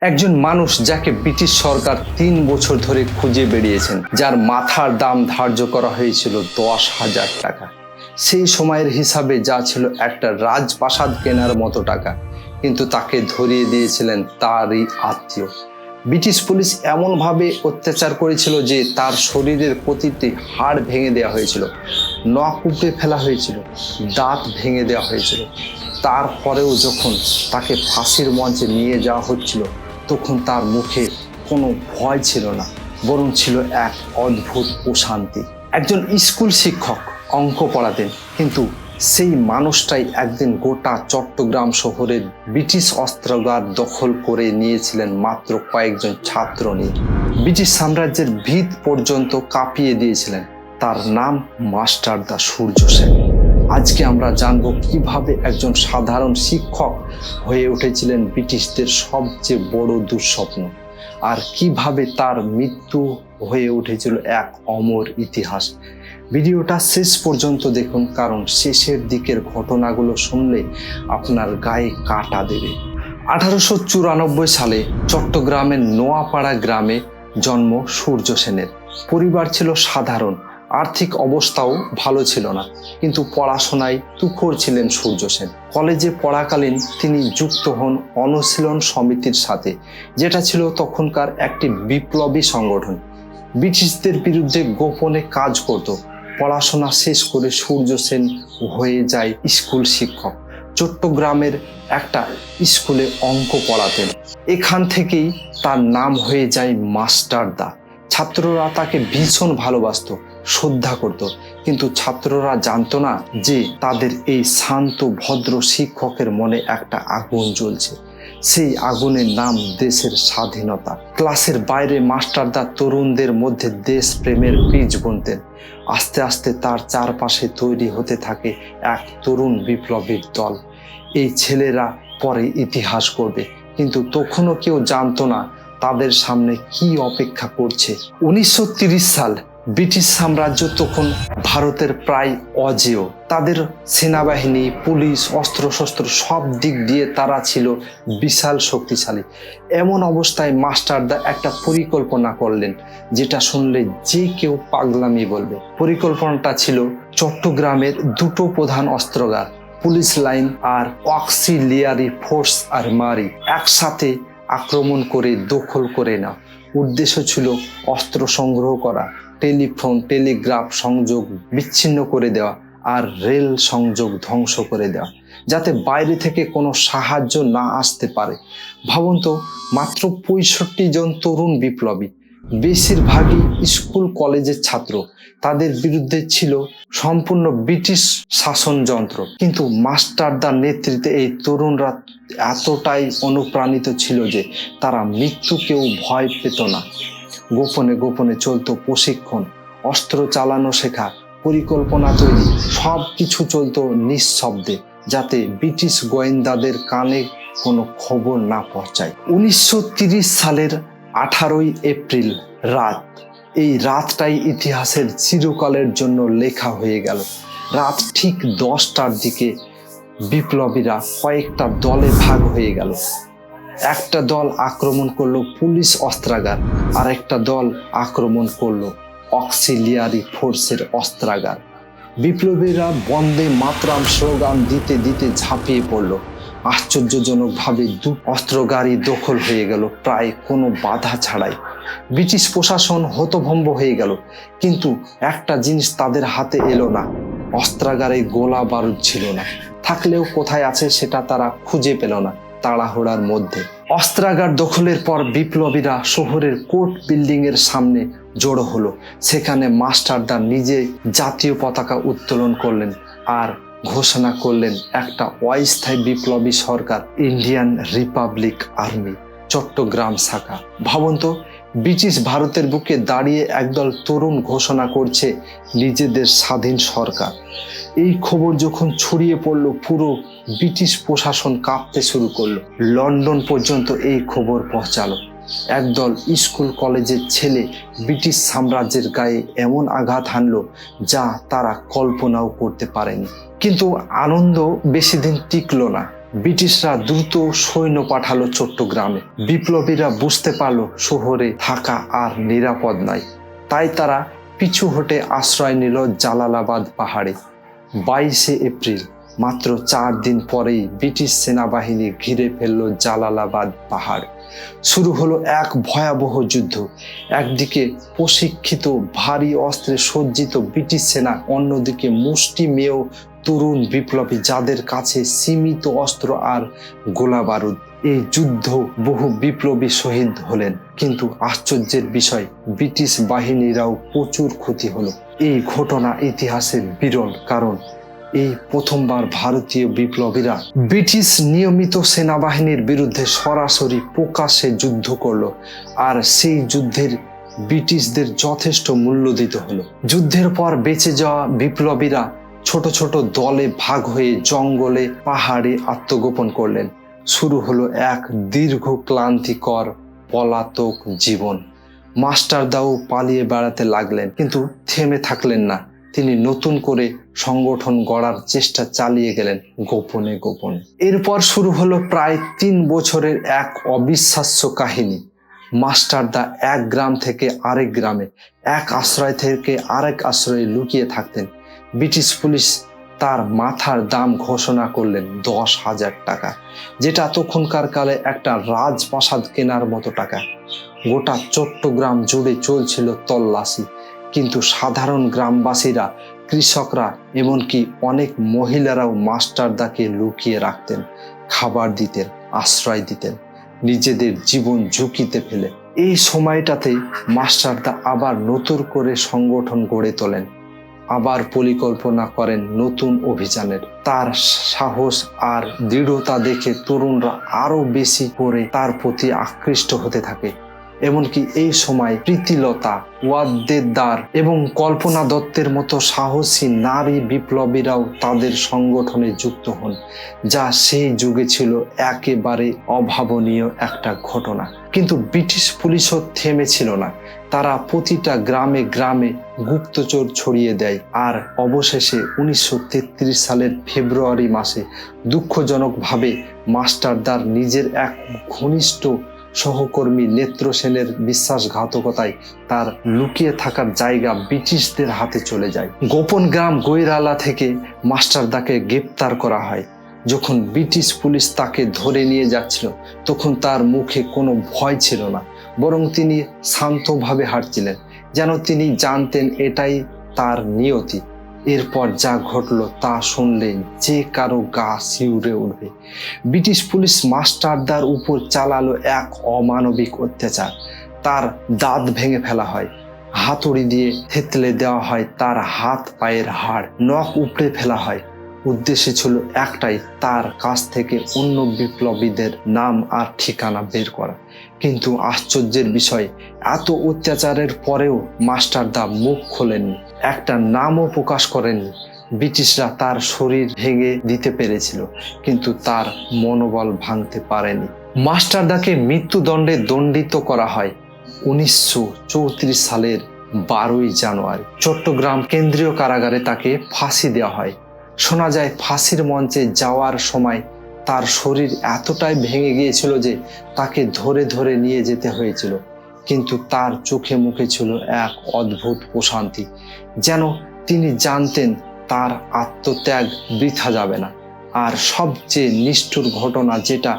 একজন মানুষ যাকে ব্রিটিশ সরকার ৩ বছর ধরে খুঁজে বেরিয়েছেন, যার মাথার দাম ধার্য করা হয়েছিল ১০,০০০ টাকা। সেই সময়ের হিসাবে যা ছিল একটা রাজপ্রাসাদ কেনার মতো টাকা, কিন্তু তাকে ধরিয়ে দিয়েছিলেন তারই আত্মীয়। ব্রিটিশ পুলিশ এমনভাবে অত্যাচার করেছিল যে তার শরীরের প্রতিটি হাড় ভেঙে দেওয়া হয়েছিল, নখ উপড়ে ফেলা হয়েছিল, দাঁত ভেঙে দেওয়া হয়েছিল। তারপরেও যখন তাকে ফাঁসির মঞ্চে নিয়ে যাওয়া হচ্ছিল, তখন তার মুখে কোনো ভয় ছিল না, বরং ছিল এক অদ্ভুত প্রশান্তি। একজন স্কুল শিক্ষক অঙ্ক পড়াতেন, কিন্তু সেই মানুষটাই একদিন গোটা চট্টগ্রাম শহরের ব্রিটিশ অস্ত্রাগার দখল করে নিয়েছিলেন মাত্র কয়েকজন ছাত্র নিয়ে। ব্রিটিশ সাম্রাজ্যের ভিত পর্যন্ত কাঁপিয়ে দিয়েছিলেন। তার নাম মাস্টারদা সূর্য সেন। আজকে আমরা জানব কিভাবে একজন সাধারণ শিক্ষক হয়ে উঠেছিলেন ব্রিটিশদের সবচেয়ে বড় দুঃস্বপ্ন, আর কিভাবে তার মৃত্যু হয়ে উঠেছিল এক অমর ইতিহাস। ভিডিওটা শেষ পর্যন্ত দেখুন, কারণ শেষের দিকের ঘটনাগুলো শুনলে আপনার গায়ে কাঁটা দেবে। 1894 সালে চট্টগ্রামের নোয়াপাড়া গ্রামে জন্ম সূর্য সেনের। পরিবার ছিল সাধারণ, আর্থিক অবস্থাও ভালো ছিল না, কিন্তু পড়াশোনায় তুখোড় ছিলেন সূর্য সেন। কলেজে পড়াকালীন তিনি যুক্ত হন অনুশীলন সমিতির সাথে, যেটা ছিল তখনকার একটি বিপ্লবী সংগঠন। ব্রিটিশদের বিরুদ্ধে গোপনে কাজ করত। পড়াশোনা শেষ করে সূর্য সেন হয়ে যায় স্কুল শিক্ষক। চট্টগ্রামের একটা স্কুলে অঙ্ক পড়াতেন। এখান থেকেই তার নাম হয়ে যায় মাস্টারদা। ছাত্ররা তাকে ভীষণ ভালোবাসত, শ্রদ্ধা করত, কিন্তু ছাত্ররা জানতো না যে তাদের এই শান্ত ভদ্র শিক্ষকের মনে একটা আগুন জ্বলছে। সেই আগুনের নাম দেশের স্বাধীনতা। ক্লাসের বাইরে মাস্টারদা তরুণদের মধ্যে দেশ প্রেমের বীজ বুনতেন। আস্তে আস্তে তার চারপাশে তৈরি হতে থাকে এক তরুণ বিপ্লবীর দল। এই ছেলেরা পরে ইতিহাস করবে, কিন্তু তখনও কেউ জানতো না তাদের সামনে কি অপেক্ষা করছে। 1930 সাল। ব্রিটিশ সাম্রাজ্য তখন ভারতের প্রায় অজেয়। তাদের সেনাবাহিনী, পুলিশ, অস্ত্রশস্ত্র সব দিক দিয়ে তারা ছিল বিশাল শক্তিশালী। এমন অবস্থায় মাস্টারদা একটা পরিকল্পনা করলেন, যেটা শুনলে যে কেউ পাগলামি বলবে। পরিকল্পনাটা ছিল চট্টগ্রামের দুটো প্রধান অস্ত্রাগার, পুলিশ লাইন আর অক্সিলিয়ারি ফোর্স আর্মারি একসাথে আক্রমণ করে দখল করে না। উদ্দেশ্য ছিল অস্ত্র সংগ্রহ করা, টেলিফোন টেলিগ্রাফ সংযোগ বিচ্ছিন্ন করে দেওয়া, আর রেল সংযোগ ধ্বংস করে দেওয়া, যাতে বাইরে থেকে কোনো সাহায্য না আসতে পারে। ভাবুন তো, মাত্র 65 জন তরুণ বিপ্লবী, বেশিরভাগই স্কুল কলেজের ছাত্র। তাদের বিরুদ্ধে ছিল সম্পূর্ণ ব্রিটিশ শাসনযন্ত্র, কিন্তু মাস্টারদার নেতৃত্বে এই তরুণরা এতটাই অনুপ্রাণিত ছিল যে তারা মৃত্যুকেও ভয় পেত না। গোপনে গোপনে চলতো প্রশিক্ষণ, অস্ত্র চালানো শেখা, পরিকল্পনা তৈরি, সব কিছু চলতো নিঃশব্দে, যাতে ব্রিটিশ গোয়েন্দাদের কানে কোনো খবর না পৌঁছায়। 1930 সালের 18 এপ্রিল রাত। এই রাতটাই ইতিহাসের চিরকালের জন্য লেখা হয়ে গেল। রাত ঠিক 10টার দিকে বিপ্লবীরা কয়েকটা দলে ভাগ হয়ে গেল। একটা দল আক্রমণ করলো পুলিশ অস্ত্রাগার, আর একটা দল আক্রমণ করলো অক্সিলিয়ারি ফোর্সের অস্ত্রাগার। বিপ্লবীরা বন্দে মাতরম স্লোগান দিতে দিতে ঝাঁপিয়ে পড়লো। আশ্চর্যজনকভাবে অস্ত্রাগারই দখল হয়ে গেল প্রায় কোনো বাধা ছাড়াই। ব্রিটিশ প্রশাসন হতভম্ব হয়ে গেল, কিন্তু একটা জিনিস তাদের হাতে এলো না। অস্ত্রাগারে গোলা বারুদ ছিল না, থাকলেও কোথায় আছে সেটা তারা খুঁজে পেল না তাড়াহুড়ার মধ্যে। অস্ত্রাগার দখলের পর বিপ্লবীরা শহরের কোর্ট বিল্ডিং এর সামনে জড়ো হলো। সেখানে মাস্টারদা নিজে জাতীয় পতাকা উত্তোলন করলেন আর ঘোষণা করলেন একটা অস্থায়ী বিপ্লবী সরকার, ইন্ডিয়ান রিপাবলিক আর্মি, চট্টগ্রাম শাখা। ভাবুন তো, ব্রিটিশ ভারতের বুকে দাঁড়িয়ে একদল তরুণ ঘোষণা করছে নিজেদের স্বাধীন সরকার। এই খবর যখন ছড়িয়ে পড়লো, পুরো ব্রিটিশ প্রশাসন কাঁপতে শুরু করলো। লন্ডন পর্যন্ত এই খবর পৌঁছালো। একদল স্কুল কলেজের ছেলে ব্রিটিশ সাম্রাজ্যের গায়ে এমন আঘাত হানলো যা তারা কল্পনাও করতে পারেনি। কিন্তু আনন্দ বেশি দিন টিকলো না। ব্রিটিশরা দ্রুত সৈন্য পাঠালো চট্টগ্রামে। বিপ্লবীরা বুঝতে পারল শহরে থাকা আর নিরাপদ নয়, তাই তারা পিছু হটে আশ্রয় নিল জালালাবাদ পাহাড়ে। 22শে এপ্রিল, মাত্র 4 দিন পরেই ব্রিটিশ সেনাবাহিনী ঘিরে ফেলল জালালাবাদ পাহাড়। শুরু হলো এক ভয়াবহ যুদ্ধ। একদিকে প্রশিক্ষিত ভারী অস্ত্রে সজ্জিত ব্রিটিশ সেনা, অন্যদিকে মুষ্টিমেয় তরুণ বিপ্লবী যাদের কাছে সীমিত অস্ত্র আর গোলা বারুদ। এই যুদ্ধ বহু বিপ্লবী শহীদ হলেন, কিন্তু আশ্চর্যের বিষয় ব্রিটিশ বাহিনীরাও প্রচুর ক্ষতি হলো। এই ঘটনা ইতিহাসে বিরল, কারণ এই প্রথমবার ভারতীয় বিপ্লবীরা ব্রিটিশ নিয়মিত সেনাবাহিনীর বিরুদ্ধে সরাসরি প্রকাশ্যে যুদ্ধ করলো, আর সেই যুদ্ধের ব্রিটিশদের যথেষ্ট মূল্য দিতে হলো। যুদ্ধের পর বেঁচে যাওয়া বিপ্লবীরা ছোট ছোট দলে ভাগ হয়ে জঙ্গলে, পাহাড়ে আত্মগোপন করলেন। শুরু হলো এক দীর্ঘ ক্লান্তিকর পলাতক জীবন। মাস্টারদাও পালিয়ে বেড়াতে লাগলেন, কিন্তু থেমে থাকলেন না। তিনি নতুন করে সংগঠন গড়ার চেষ্টা চালিয়ে গেলেন গোপনে গোপনে। এরপর শুরু হলো প্রায় 3 বছরের এক অবিশ্বাস্য কাহিনী। মাস্টারদা এক গ্রাম থেকে আরেক গ্রামে, এক আশ্রয় থেকে আরেক আশ্রয়ে লুকিয়ে থাকতেন। ব্রিটিশ পুলিশ তার মাথার দাম ঘোষণা করলেন 10,000 টাকা, যেটা তখনকার কালে একটা রাজপ্রাসাদ কেনার মতো টাকা। গোটা চট্টগ্রাম জুড়ে চলছিল তল্লাশি, কিন্তু সাধারণ গ্রামবাসীরা, কৃষকরা, এমনকি অনেক মহিলারাও মাস্টারদাকে লুকিয়ে রাখতেন, খাবার দিতেন, আশ্রয় দিতেন, নিজেদের জীবন ঝুঁকিতে ফেলে। এই সময়টাতে মাস্টারদা আবার নতুন করে সংগঠন গড়ে তোলেন, আবার পরিকল্পনা করেন নতুন অভিযানের। তার সাহস আর দৃঢ়তা দেখে তরুণরা আরো বেশি করে তার প্রতি আকৃষ্ট হতে থাকে। এমনকি এই সময় প্রীতিলতা ওয়াদ্দেদার এবং কল্পনা দত্তের মতো সাহসী নারী বিপ্লবীরাও তাদের সংগঠনে যুক্ত হন, যা সেই যুগে ছিল একেবারে অভাবনীয় একটা ঘটনা। কিন্তু ব্রিটিশ পুলিশও থেমেছিল না। তারা প্রতিটা গ্রামে গ্রামে গুপ্তচর ছড়িয়ে দেয়, আর অবশেষে 1933 সালের ফেব্রুয়ারি মাসে দুঃখজনকভাবে মাস্টারদার নিজের এক ঘনিষ্ঠ সহকর্মী নেত্র সেনের বিশ্বাসঘাতকতায় তার লুকিয়ে থাকার জায়গা ব্রিটিশদের হাতে চলে যায়। গোপন গ্রাম গৈরালা থেকে মাস্টারদাকে গ্রেপ্তার করা হয়। যখন ব্রিটিশ পুলিশ তাকে ধরে নিয়ে যাচ্ছিল, তখন তার মুখে কোনো ভয় ছিল না, বরং তিনি শান্তভাবে হাঁটছিলেন, যেন তিনি জানতেন এটাই তার নিয়তি। এরপর যা ঘটল তা শুনলে যে কারো গা শিউরে উঠবে। ব্রিটিশ পুলিশ মাস্টারদার উপর চালালো এক অমানবিক অত্যাচার। তার দাঁত ভেঙে ফেলা হয়, হাতুড়ি দিয়ে থেতলে দেওয়া হয় তার হাত পায়ের হাড়, নখ উপড়ে ফেলা হয়। উদ্দেশ্য ছিল একটাই, তার কাছ থেকে অন্য বিপ্লবীদের নাম আর ঠিকানা বের করা। কিন্তু আশ্চর্যের বিষয়, এত অত্যাচারের পরেও মাস্টারদা মুখ খোলেননি, একটা নামও প্রকাশ করেননি। ব্রিটিশরা তার শরীর ভেঙে দিতে পেরেছিল, কিন্তু তার মনোবল ভাঙতে পারেনি। মাস্টারদাকে মৃত্যুদণ্ডে দণ্ডিত করা হয় 1934 সালের 12ই জানুয়ারি। চট্টগ্রাম কেন্দ্রীয় কারাগারে তাকে ফাঁসি দেওয়া হয়। শোনা যায় ফাঁসির মঞ্চে যাওয়ার সময় তার শরীর এতটাই ভেঙে গিয়েছিল যে তাকে ধরে ধরে নিয়ে যেতে হয়েছিল, কিন্তু তার চোখে মুখে ছিল এক অদ্ভুত প্রশান্তি, যেন তিনি জানতেন তার আত্মত্যাগ বৃথা যাবে না। আর সবচেয়ে নিষ্ঠুর ঘটনা যেটা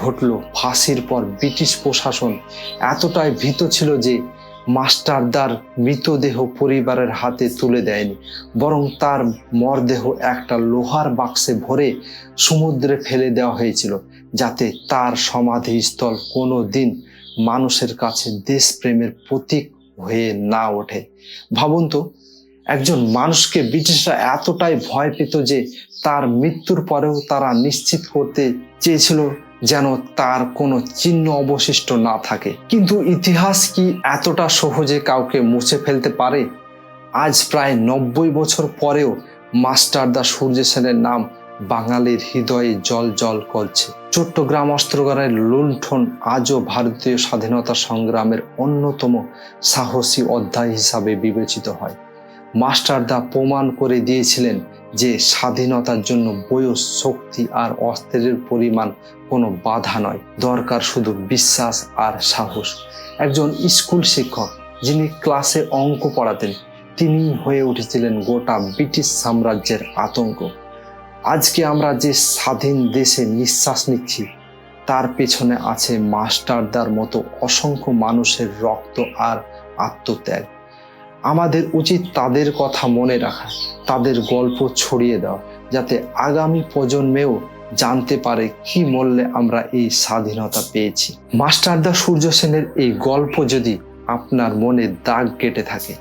ঘটল, ফাঁসির পর ব্রিটিশ প্রশাসন এতটাই ভীত ছিল যে মাস্টারদার মৃতদেহ পরিবারের হাতে তুলে দেয়নি, বরং তার মরদেহ একটা লোহার বাক্সে ভরে সমুদ্রে ফেলে দেওয়া হয়েছিল, যাতে তার সমাধিস্থল কোনো দিন মানুষের কাছে দেশপ্রেমের প্রতীক হয়ে না ওঠে। ভাবুন তো, একজন মানুষকে ব্রিটিশরা এতটাই ভয় পেত যে তার মৃত্যুর পরেও তারা নিশ্চিত করতে চেয়েছিল যেন তার কোনো চিহ্ন অবশিষ্ট না থাকে। কিন্তু ইতিহাস কি এতটা সহজে কাউকে মুছে ফেলতে পারে? আজ প্রায় 90 বছর পরেও মাস্টারদা সূর্য সেনের নাম বাঙালির হৃদয়ে জল জল করছে। চট্টগ্রাম অস্ত্রাগারের লুণ্ঠন আজও ভারতীয় স্বাধীনতা সংগ্রামের অন্যতম সাহসী অধ্যায় হিসাবে বিবেচিত হয়। মাস্টারদা প্রমাণ করে দিয়েছিলেন যে স্বাধীনতার জন্য বয়স, শক্তি আর অস্ত্রের পরিমাণ কোনো বাধা নয়, দরকার শুধু বিশ্বাস আর সাহস। একজন স্কুল শিক্ষক যিনি ক্লাসে অঙ্ক পড়াতেন, তিনি হয়ে উঠেছিলেন গোটা ব্রিটিশ সাম্রাজ্যের আতঙ্ক। আজকে আমরা যে স্বাধীন দেশে নিঃশ্বাস নিচ্ছি, তার পেছনে আছে মাস্টারদার মতো অসংখ্য মানুষের রক্ত আর আত্মত্যাগ। আমাদের উচিত তাদের কথা মনে রাখা, তাদের গল্প ছড়িয়ে দেওয়া, যাতে আগামী প্রজন্মেও জানতে পারে কি মূল্যে আমরা এই স্বাধীনতা পেয়েছি। মাস্টারদা সূর্য সেনের এই গল্প যদি আপনার মনে দাগ কেটে থাকে,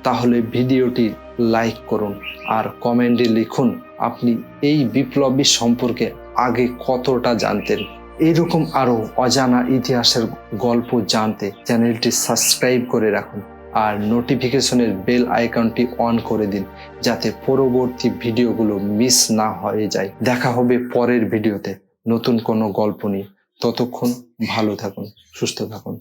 তাহলে ভিডিওটি লাইক করুন আর কমেন্টে লিখুন আপনি এই বিপ্লবী সম্পর্কে আগে কতটা জানতেন। এইরকম আরো অজানা ইতিহাসের গল্প জানতে চ্যানেলটি সাবস্ক্রাইব করে রাখুন আর নোটিফিকেশনের বেল আইকনটি অন করে দিন, যাতে পরবর্তী ভিডিওগুলো মিস না হয়ে যায়। দেখা হবে পরের ভিডিওতে নতুন কোনো গল্প নিয়ে। ততক্ষণ ভালো থাকুন, সুস্থ থাকুন।